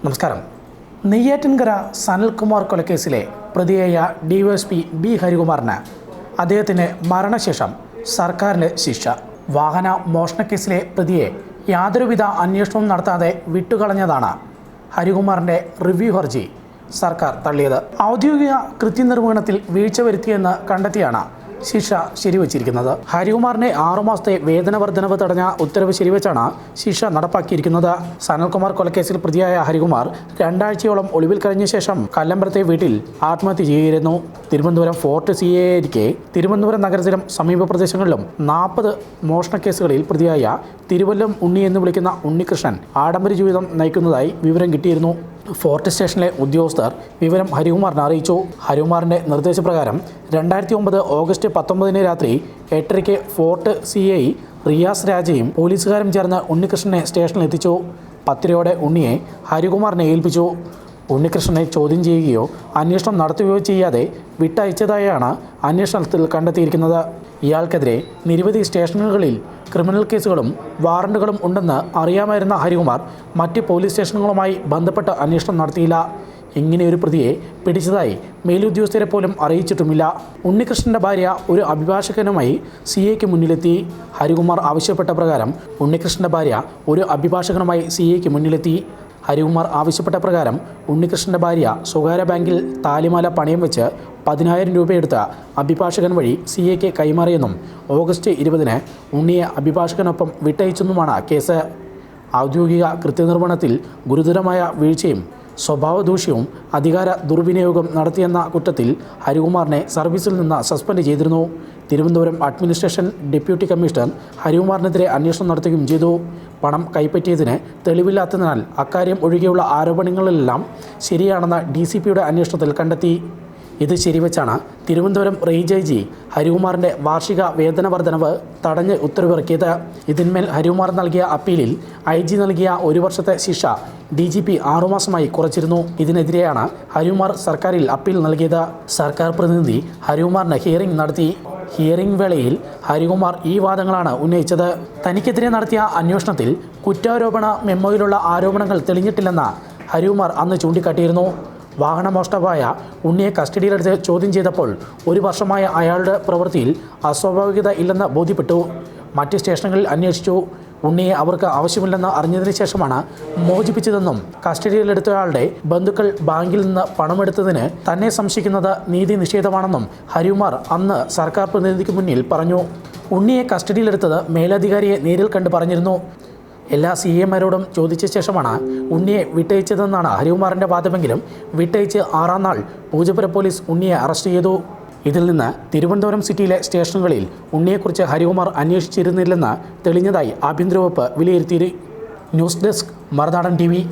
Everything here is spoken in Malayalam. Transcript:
നമസ്കാരം. നെയ്യാറ്റിൻകര സനൽകുമാർ കൊലക്കേസിലെ പ്രതിയായ ഡിവൈഎസ്പി ബി ഹരികുമാറിന് അദ്ദേഹത്തിൻ്റെ മരണശേഷം സർക്കാരിൻ്റെ ശിക്ഷ. വാഹന മോഷണക്കേസിലെ പ്രതിയെ യാതൊരുവിധ അന്വേഷണവും നടത്താതെ വിട്ടുകളഞ്ഞതാണ് ഹരികുമാറിൻ്റെ റിവ്യൂ ഹർജി സർക്കാർ തള്ളിയത്. ഔദ്യോഗിക കൃത്യനിർവഹണത്തിൽ വീഴ്ച വരുത്തിയെന്ന് കണ്ടെത്തിയാണ് ശിക്ഷ ശരിവച്ചിരിക്കുന്നത്. ഹരികുമാറിന്റെ 6 മാസത്തെ വേതന വർധനവ് തടഞ്ഞ ഉത്തരവ് ശരിവച്ചാണ് ശിക്ഷ നടപ്പാക്കിയിരിക്കുന്നത്. സനൽകുമാർ കൊലക്കേസിൽ പ്രതിയായ ഹരികുമാർ 2 ആഴ്ചയോളം ഒളിവിൽ കഴിഞ്ഞ ശേഷം കല്ലമ്പലത്തെ വീട്ടിൽ ആത്മഹത്യ ചെയ്യുകയായിരുന്നു. തിരുവനന്തപുരം ഫോർട്ട് CIAയിരിക്കെ തിരുവനന്തപുരം നഗരത്തിലും സമീപ പ്രദേശങ്ങളിലും 40 മോഷണ കേസുകളിൽ പ്രതിയായ തിരുവല്ലം ഉണ്ണി എന്ന് വിളിക്കുന്ന ഉണ്ണികൃഷ്ണൻ ആഡംബര ജീവിതം നയിക്കുന്നതായി വിവരം കിട്ടിയിരുന്നു. ഫോർട്ട് സ്റ്റേഷനിലെ ഉദ്യോഗസ്ഥർ വിവരം ഹരികുമാറിനെ അറിയിച്ചു. ഹരികുമാറിൻ്റെ നിർദ്ദേശപ്രകാരം 2009 ഓഗസ്റ്റ് 19 രാത്രി 8:30 ഫോർട്ട് CI റിയാസ് രാജയും പോലീസുകാരും ചേർന്ന് ഉണ്ണികൃഷ്ണനെ സ്റ്റേഷനിൽ എത്തിച്ചു. 10:00 ഉണ്ണിയെ ഹരികുമാറിനെ ഏൽപ്പിച്ചു. ഉണ്ണികൃഷ്ണനെ ചോദ്യം ചെയ്യുകയോ അന്വേഷണം നടത്തുകയോ ചെയ്യാതെ വിട്ടയച്ചതായാണ് അന്വേഷണത്തിൽ കണ്ടെത്തിയിരിക്കുന്നത്. ഇയാൾക്കെതിരെ നിരവധി സ്റ്റേഷനുകളിൽ ക്രിമിനൽ കേസുകളും വാറണ്ടുകളും ഉണ്ടെന്ന് അറിയാമായിരുന്ന ഹരികുമാർ മറ്റ് പോലീസ് സ്റ്റേഷനുകളുമായി ബന്ധപ്പെട്ട് അന്വേഷണം നടത്തിയില്ല. ഇങ്ങനെയൊരു പ്രതിയെ പിടിച്ചതായി മേലുദ്യോഗസ്ഥരെ പോലും അറിയിച്ചിട്ടുമില്ല. ഉണ്ണികൃഷ്ണൻ്റെ ഭാര്യ ഒരു അഭിഭാഷകനുമായി CIക്ക് മുന്നിലെത്തി. ഹരികുമാർ ആവശ്യപ്പെട്ട പ്രകാരം ഉണ്ണികൃഷ്ണൻ്റെ ഭാര്യ ഒരു അഭിഭാഷകനുമായി CIക്ക് മുന്നിലെത്തി. ഹരികുമാർ ആവശ്യപ്പെട്ട പ്രകാരം ഉണ്ണികൃഷ്ണൻ്റെ ഭാര്യ സ്വകാര്യ ബാങ്കിൽ താലിമാല പണയം വെച്ച് 10,000 രൂപയെടുത്ത അഭിഭാഷകൻ വഴി CIക്ക് കൈമാറിയെന്നും ഓഗസ്റ്റ് 20 ഉണ്ണിയെ അഭിഭാഷകനൊപ്പം വിട്ടയച്ചെന്നുമാണ് കേസ്. ഔദ്യോഗിക കൃത്യനിർവഹണത്തിൽ ഗുരുതരമായ വീഴ്ചയും സ്വഭാവദൂഷ്യവും അധികാര ദുർവിനിയോഗം നടത്തിയെന്ന കുറ്റത്തിൽ ഹരികുമാറിനെ സർവീസിൽ നിന്ന് സസ്പെൻഡ് ചെയ്തിരുന്നു. തിരുവനന്തപുരം അഡ്മിനിസ്ട്രേഷൻ ഡെപ്യൂട്ടി കമ്മീഷണർ ഹരികുമാറിനെതിരെ അന്വേഷണം നടത്തുകയും ചെയ്തു. പണം കൈപ്പറ്റിയതിന് തെളിവില്ലാത്തതിനാൽ അക്കാര്യം ഒഴികെയുള്ള ആരോപണങ്ങളെല്ലാം ശരിയാണെന്ന് DCPയുടെ അന്വേഷണത്തിൽ കണ്ടെത്തി. ഇത് ശരിവച്ചാണ് തിരുവനന്തപുരം റേഞ്ച് IG ഹരികുമാറിൻ്റെ വാർഷിക വേതന വർധനവ് തടഞ്ഞ് ഉത്തരവിറക്കിയത്. ഇതിന്മേൽ ഹരികുമാർ നൽകിയ അപ്പീലിൽ IG നൽകിയ 1 വർഷത്തെ ശിക്ഷ DGP 6 മാസമായി കുറച്ചിരുന്നു. ഇതിനെതിരെയാണ് ഹരികുമാർ സർക്കാരിൽ അപ്പീൽ നൽകിയത്. സർക്കാർ പ്രതിനിധി ഹരികുമാറിന് ഹിയറിംഗ് നടത്തി. ഹിയറിംഗ് വേളയിൽ ഹരികുമാർ ഈ വാദങ്ങളാണ് ഉന്നയിച്ചത്. തനിക്കെതിരെ നടത്തിയ അന്വേഷണത്തിൽ കുറ്റാരോപണ മെമ്മോയിലുള്ള ആരോപണങ്ങൾ തെളിഞ്ഞിട്ടില്ലെന്ന് ഹരികുമാർ അന്ന് ചൂണ്ടിക്കാട്ടിയിരുന്നു. വാഹനമോഷ്ടാവായ ഉണ്ണിയെ കസ്റ്റഡിയിലെടുത്ത് ചോദ്യം ചെയ്തപ്പോൾ 1 വർഷമായ അയാളുടെ പ്രവൃത്തിയിൽ അസ്വാഭാവികത ഇല്ലെന്ന് ബോധ്യപ്പെട്ടു. മറ്റ് സ്റ്റേഷനുകളിൽ അന്വേഷിച്ചു. ഉണ്ണിയെ അവർക്ക് ആവശ്യമില്ലെന്ന് അറിഞ്ഞതിന് ശേഷമാണ് മോചിപ്പിച്ചതെന്നും കസ്റ്റഡിയിലെടുത്തയാളുടെ ബന്ധുക്കൾ ബാങ്കിൽ നിന്ന് പണമെടുത്തതിന് തന്നെ സംശയിക്കുന്നത് നീതി നിഷേധമാണെന്നും ഹരികുമാർ അന്ന് സർക്കാർ പ്രതിനിധിക്ക് മുന്നിൽ പറഞ്ഞു. ഉണ്ണിയെ കസ്റ്റഡിയിലെടുത്തത് മേലധികാരിയെ നേരിൽ കണ്ട് പറഞ്ഞിരുന്നു. എല്ലാ CIമാരോടും ചോദിച്ച ശേഷമാണ് ഉണ്ണിയെ വിട്ടയച്ചതെന്നാണ് ഹരികുമാറിൻ്റെ വാദമെങ്കിലും വിട്ടയച്ച് 6-ാം നാൾ പൂജപ്പുര പോലീസ് ഉണ്ണിയെ അറസ്റ്റ് ചെയ്തു. ഇതിൽ നിന്ന് തിരുവനന്തപുരം സിറ്റിയിലെ സ്റ്റേഷനുകളിൽ ഉണ്ണിയെക്കുറിച്ച് ഹരികുമാർ അന്വേഷിച്ചിരുന്നില്ലെന്ന് തെളിഞ്ഞതായി ആഭ്യന്തര വകുപ്പ് വിലയിരുത്തി. ന്യൂസ് ഡെസ്ക് മറുനാടൻ TV.